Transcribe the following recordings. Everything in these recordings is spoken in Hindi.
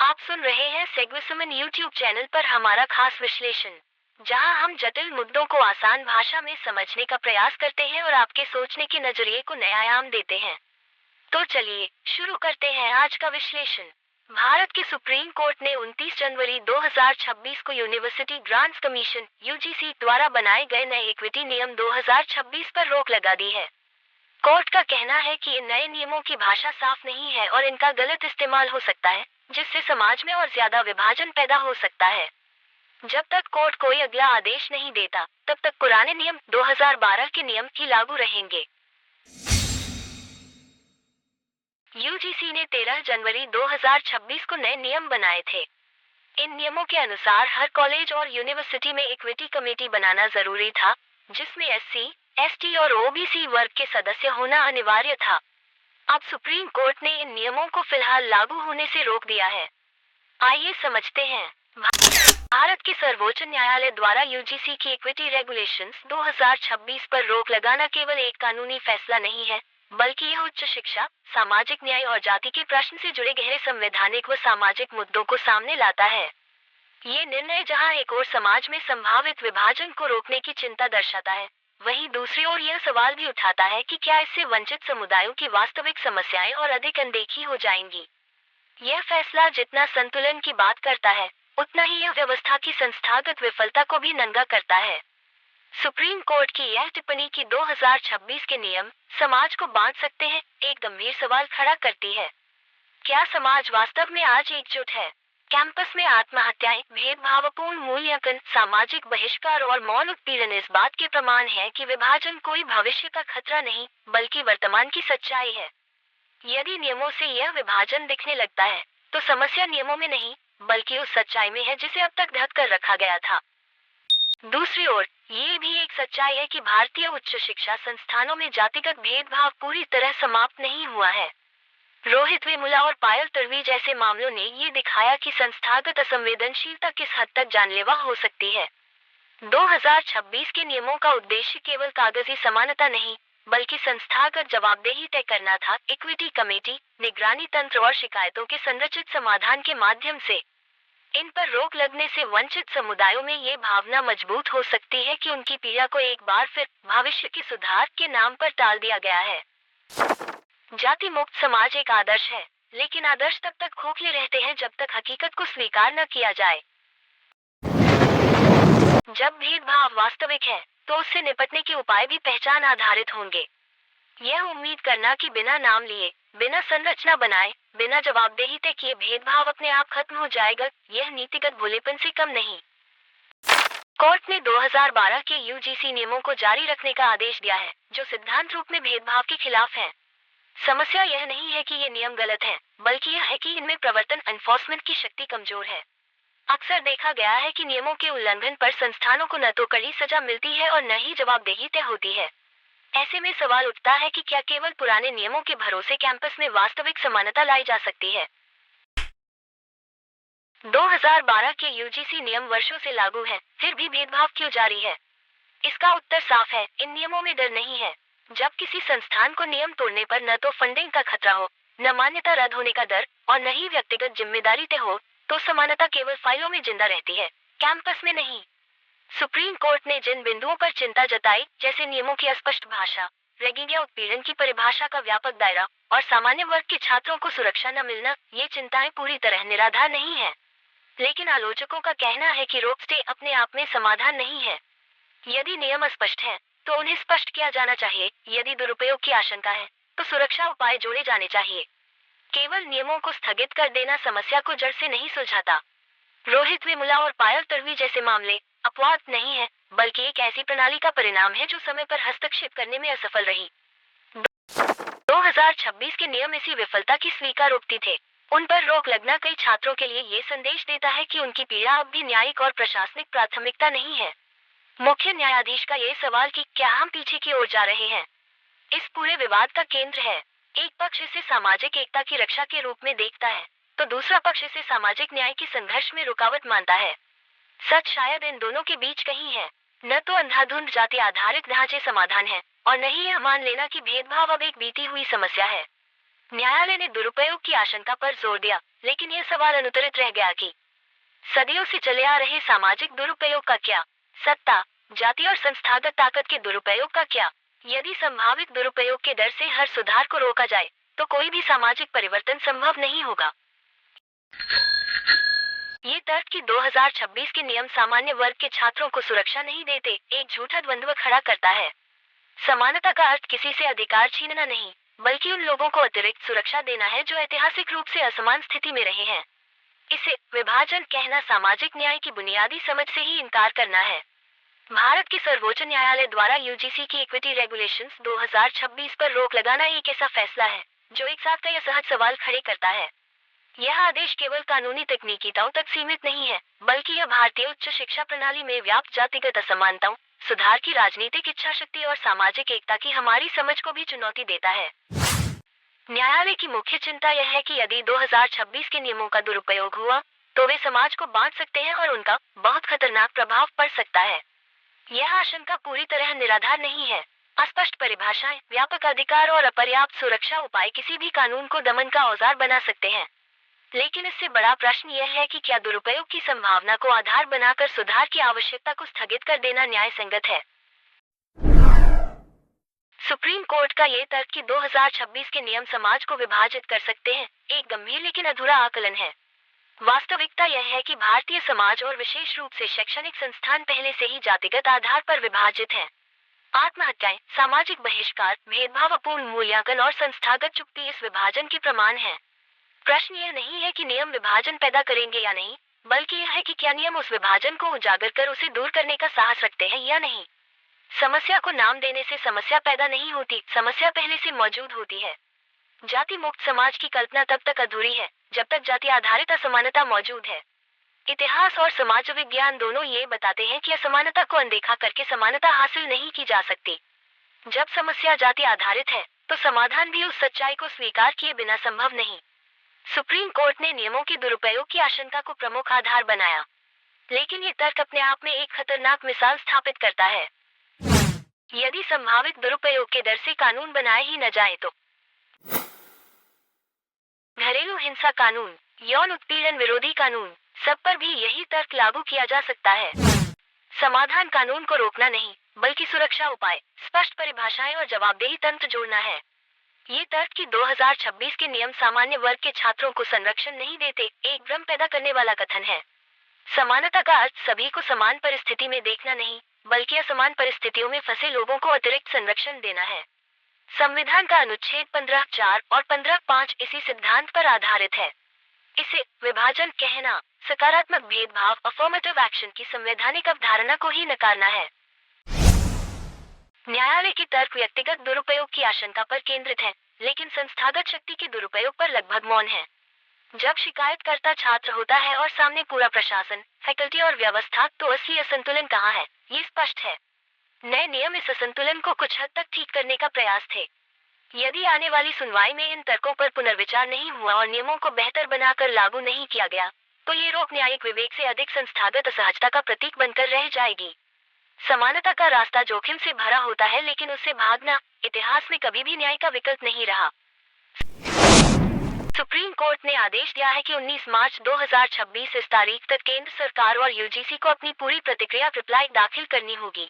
आप सुन रहे हैं सेगविसमन यूट्यूब चैनल पर हमारा खास विश्लेषण, जहां हम जटिल मुद्दों को आसान भाषा में समझने का प्रयास करते हैं और आपके सोचने के नजरिए को नया आयाम देते हैं। तो चलिए शुरू करते हैं आज का विश्लेषण। भारत के सुप्रीम कोर्ट ने 29 जनवरी 2026 को यूनिवर्सिटी ग्रांट्स कमीशन (यूजीसी) द्वारा बनाए गए नए इक्विटी नियम 2026 पर रोक लगा दी है। कोर्ट का कहना है कि इन नए नियमों की भाषा साफ नहीं है और इनका गलत इस्तेमाल हो सकता है, जिससे समाज में और ज्यादा विभाजन पैदा हो सकता है। जब तक कोर्ट कोई अगला आदेश नहीं देता, तब तक पुराने नियम 2012 के नियम ही लागू रहेंगे। यूजीसी ने 13 जनवरी 2026 को नए नियम बनाए थे। इन नियमों के अनुसार हर कॉलेज और यूनिवर्सिटी में इक्विटी कमेटी बनाना जरूरी था, जिसमें एससी, एसटी और ओबीसी वर्ग के सदस्य होना अनिवार्य था। अब सुप्रीम कोर्ट ने इन नियमों को फिलहाल लागू होने से रोक दिया है। आइए समझते हैं। भारत के सर्वोच्च न्यायालय द्वारा यूजीसी की इक्विटी रेगुलेशंस 2026 पर रोक लगाना केवल एक कानूनी फैसला नहीं है, बल्कि यह उच्च शिक्षा, सामाजिक न्याय और जाति के प्रश्न से जुड़े गहरे संवैधानिक व सामाजिक मुद्दों को सामने लाता है। ये निर्णय जहां एक ओर समाज में संभावित विभाजन को रोकने की चिंता दर्शाता है, वहीं दूसरी ओर यह सवाल भी उठाता है कि क्या इससे वंचित समुदायों की वास्तविक समस्याएं और अधिक अनदेखी हो जाएंगी। यह फैसला जितना संतुलन की बात करता है, उतना ही यह व्यवस्था की संस्थागत विफलता को भी नंगा करता है। सुप्रीम कोर्ट की यह टिप्पणी कि 2026 के नियम समाज को बांट सकते हैं, एक गंभीर सवाल खड़ा करती है। क्या समाज वास्तव में आज एकजुट है? कैंपस में आत्महत्याएं, भेदभावपूर्ण मूल्यांकन, सामाजिक बहिष्कार और मौन उत्पीड़न इस बात के प्रमाण है कि विभाजन कोई भविष्य का खतरा नहीं, बल्कि वर्तमान की सच्चाई है। यदि नियमों से यह विभाजन दिखने लगता है, तो समस्या नियमों में नहीं, बल्कि उस सच्चाई में है जिसे अब तक ढक कर रखा गया था। दूसरी ओर, ये भी एक सच्चाई है कि भारतीय उच्च शिक्षा संस्थानों में जातिगत भेदभाव पूरी तरह समाप्त नहीं हुआ है। रोहित वेमुला और पायल तडवी जैसे मामलों ने ये दिखाया कि संस्थागत असंवेदनशीलता किस हद तक जानलेवा हो सकती है। 2026 के नियमों का उद्देश्य केवल कागजी समानता नहीं, बल्कि संस्थागत जवाबदेही तय करना था। इक्विटी कमेटी, निगरानी तंत्र और शिकायतों के संरचित समाधान के माध्यम से इन पर रोक लगने से वंचित समुदायों में ये भावना मजबूत हो सकती है कि उनकी पीड़ा को एक बार फिर भविष्य के सुधार के नाम पर टाल दिया गया है। जाति मुक्त समाज एक आदर्श है, लेकिन आदर्श तब तक खोखले रहते हैं जब तक हकीकत को स्वीकार न किया जाए। जब भेदभाव वास्तविक है, तो उससे निपटने के उपाय भी पहचान आधारित होंगे। यह उम्मीद करना कि बिना नाम लिए, बिना संरचना बनाए, बिना जवाबदेही तय किए भेदभाव अपने आप खत्म हो जाएगा, यह नीतिगत भोलेपन से कम नहीं। कोर्ट ने 2012 के यूजीसी नियमों को जारी रखने का आदेश दिया है, जो सिद्धांत रूप में भेदभाव के खिलाफ है। समस्या यह नहीं है कि ये नियम गलत हैं, बल्कि यह है कि इनमें प्रवर्तन एनफोर्समेंट की शक्ति कमजोर है। अक्सर देखा गया है कि नियमों के उल्लंघन पर संस्थानों को न तो कड़ी सजा मिलती है और न ही जवाबदेही तय होती है। ऐसे में सवाल उठता है कि क्या केवल पुराने नियमों के भरोसे कैंपस में वास्तविक समानता लाई जा सकती है? 2012 के यूजीसी नियम वर्षों से लागू हैं, फिर भी भेदभाव क्यों जारी है? इसका उत्तर साफ है, इन नियमों में डर नहीं है। जब किसी संस्थान को नियम तोड़ने पर न तो फंडिंग का खतरा हो, न मान्यता रद्द होने का डर, और न ही व्यक्तिगत जिम्मेदारी तय हो, तो समानता केवल फाइलों में जिंदा रहती है, कैंपस में नहीं। सुप्रीम कोर्ट ने जिन बिंदुओं पर चिंता जताई, जैसे नियमों की अस्पष्ट भाषा, रैगिंग या उत्पीड़न की परिभाषा का व्यापक दायरा, और सामान्य वर्ग के छात्रों को सुरक्षा न मिलना, ये चिंताएं पूरी तरह निराधार नहीं है। लेकिन आलोचकों का कहना है कि रोक स्टे अपने आप में समाधान नहीं है। यदि नियम अस्पष्ट हैं, तो उन्हें स्पष्ट किया जाना चाहिए। यदि दुरुपयोग की आशंका है, तो सुरक्षा उपाय जोड़े जाने चाहिए। केवल नियमों को स्थगित कर देना समस्या को जड़ से नहीं सुलझाता। रोहित वेमुला और पायल तडवी जैसे मामले अपवाद नहीं है, बल्कि एक ऐसी प्रणाली का परिणाम है जो समय पर हस्तक्षेप करने में असफल रही। 2026 के नियम इसी विफलता की स्वीकारोक्ति थे। उन पर रोक लगना कई छात्रों के लिए ये संदेश देता है कि उनकी पीड़ा अब भी न्यायिक और प्रशासनिक प्राथमिकता नहीं है। मुख्य न्यायाधीश का ये सवाल कि क्या हम पीछे की ओर जा रहे हैं, इस पूरे विवाद का केंद्र है। एक पक्ष इसे सामाजिक एकता की रक्षा के रूप में देखता है, तो दूसरा पक्ष इसे सामाजिक न्याय के संघर्ष में रुकावट मानता है। सच शायद इन दोनों के बीच कहीं है। न तो अंधाधुंध जाति आधारित ढांचे समाधान है, और न ही यह मान लेना कि भेदभाव अब एक बीती हुई समस्या है। न्यायालय ने दुरुपयोग की आशंका पर जोर दिया, लेकिन यह सवाल अनुत्तरित रह गया कि सदियों से चले आ रहे सामाजिक दुरुपयोग का क्या, सत्ता, जाति और संस्थागत ताकत के दुरुपयोग का क्या। यदि संभावित दुरुपयोग के डर से हर सुधार को रोका जाए, तो कोई भी सामाजिक परिवर्तन संभव नहीं होगा। ये तर्क कि 2026 के नियम सामान्य वर्ग के छात्रों को सुरक्षा नहीं देते, एक झूठा द्वंद्व खड़ा करता है। समानता का अर्थ किसी से अधिकार छीनना नहीं, बल्कि उन लोगों को अतिरिक्त सुरक्षा देना है जो ऐतिहासिक रूप से असमान स्थिति में रहे हैं। इसे विभाजन कहना सामाजिक न्याय की बुनियादी समझ से ही इनकार करना है। भारत के सर्वोच्च न्यायालय द्वारा यूजीसी की इक्विटी रेगुलेशंस 2026 पर रोक लगाना एक ऐसा फैसला है जो एक साथ कई असहज सवाल खड़े करता है। यह आदेश केवल कानूनी तकनीकीताओं तक सीमित नहीं है, बल्कि यह भारतीय उच्च शिक्षा प्रणाली में व्याप्त जातिगत असमानताओं, सुधार की राजनीतिक इच्छा शक्ति और सामाजिक एकता की हमारी समझ को भी चुनौती देता है। न्यायालय की मुख्य चिंता यह है कि यदि 2026 के नियमों का दुरुपयोग हुआ, तो वे समाज को बांट सकते हैं और उनका बहुत खतरनाक प्रभाव पड़ सकता है। यह आशंका पूरी तरह निराधार नहीं है। अस्पष्ट परिभाषाएं, व्यापक अधिकार और अपर्याप्त सुरक्षा उपाय किसी भी कानून को दमन का औजार बना सकते हैं। लेकिन इससे बड़ा प्रश्न यह है कि क्या दुरुपयोग की संभावना को आधार बनाकर सुधार की आवश्यकता को स्थगित कर देना न्याय संगत है। सुप्रीम कोर्ट का ये तर्क कि 2026 के नियम समाज को विभाजित कर सकते हैं, एक गंभीर लेकिन अधूरा आकलन है। वास्तविकता यह है कि भारतीय समाज और विशेष रूप से शैक्षणिक संस्थान पहले से ही जातिगत आधार पर विभाजित हैं। आत्महत्याएं, सामाजिक बहिष्कार, भेदभावपूर्ण मूल्यांकन और संस्थागत चुप्पी इस विभाजन के प्रमाण हैं। प्रश्न यह नहीं है कि नियम विभाजन पैदा करेंगे या नहीं, बल्कि यह है कि क्या नियम उस विभाजन को उजागर कर उसे दूर करने का साहस रखते हैं या नहीं। समस्या को नाम देने से समस्या पैदा नहीं होती, समस्या पहले से मौजूद होती है। जाति मुक्त समाज की कल्पना तब तक अधूरी है जब तक जाति आधारित असमानता मौजूद है। इतिहास और समाज विज्ञान दोनों ये बताते हैं कि असमानता को अनदेखा करके समानता हासिल नहीं की जा सकती। जब समस्या जाति आधारित है, तो समाधान भी उस सच्चाई को स्वीकार किए बिना संभव नहीं। सुप्रीम कोर्ट ने नियमों के दुरुपयोग की आशंका को प्रमुख आधार बनाया, लेकिन ये तर्क अपने आप में एक खतरनाक मिसाल स्थापित करता है। यदि संभावित दुरुपयोग के डर से कानून बनाए ही न जाए तो घरेलू हिंसा कानून, यौन उत्पीड़न विरोधी कानून, सब पर भी यही तर्क लागू किया जा सकता है। समाधान कानून को रोकना नहीं, बल्कि सुरक्षा उपाय, स्पष्ट परिभाषाएं और जवाबदेही तंत्र जोड़ना है। ये तर्क कि 2026 के नियम सामान्य वर्ग के छात्रों को संरक्षण नहीं देते, एक भ्रम पैदा करने वाला कथन है। समानता का अर्थ सभी को समान परिस्थिति में देखना नहीं, बल्कि असमान परिस्थितियों में फंसे लोगों को अतिरिक्त संरक्षण देना है। संविधान का अनुच्छेद 15(4) और 15(5) इसी सिद्धांत पर आधारित है। इसे विभाजन कहना सकारात्मक भेदभाव, अफर्मेटिव एक्शन की संवैधानिक अवधारणा को ही नकारना है। न्यायालय के तर्क व्यक्तिगत दुरुपयोग की आशंका पर केंद्रित है, लेकिन संस्थागत शक्ति के दुरुपयोग पर लगभग मौन है। जब शिकायतकर्ता छात्र होता है और सामने पूरा प्रशासन, फैकल्टी और व्यवस्था, तो असली असंतुलन कहाँ है, ये स्पष्ट है। नए नियम इस असंतुलन को कुछ हद तक ठीक करने का प्रयास थे। यदि आने वाली सुनवाई में इन तर्कों पर पुनर्विचार नहीं हुआ और नियमों को बेहतर बनाकर लागू नहीं किया गया, तो ये रोक न्यायिक विवेक से अधिक संस्थागत असहजता का प्रतीक बनकर रह जाएगी। समानता का रास्ता जोखिम से भरा होता है, लेकिन उससे भागना इतिहास में कभी भी न्याय का विकल्प नहीं रहा। सुप्रीम कोर्ट ने आदेश दिया है कि 19 मार्च 2026 इस तारीख तक केंद्र सरकार और यूजीसी को अपनी पूरी प्रतिक्रिया रिप्लाई दाखिल करनी होगी।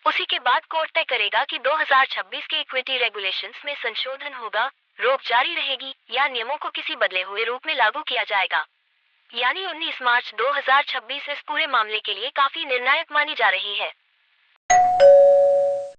उसी के बाद कोर्ट तय करेगा कि 2026 के इक्विटी रेगुलेशंस में संशोधन होगा, रोक जारी रहेगी या नियमों को किसी बदले हुए रूप में लागू किया जाएगा। यानी 19 मार्च 2026 इस पूरे मामले के लिए काफी निर्णायक मानी जा रही है।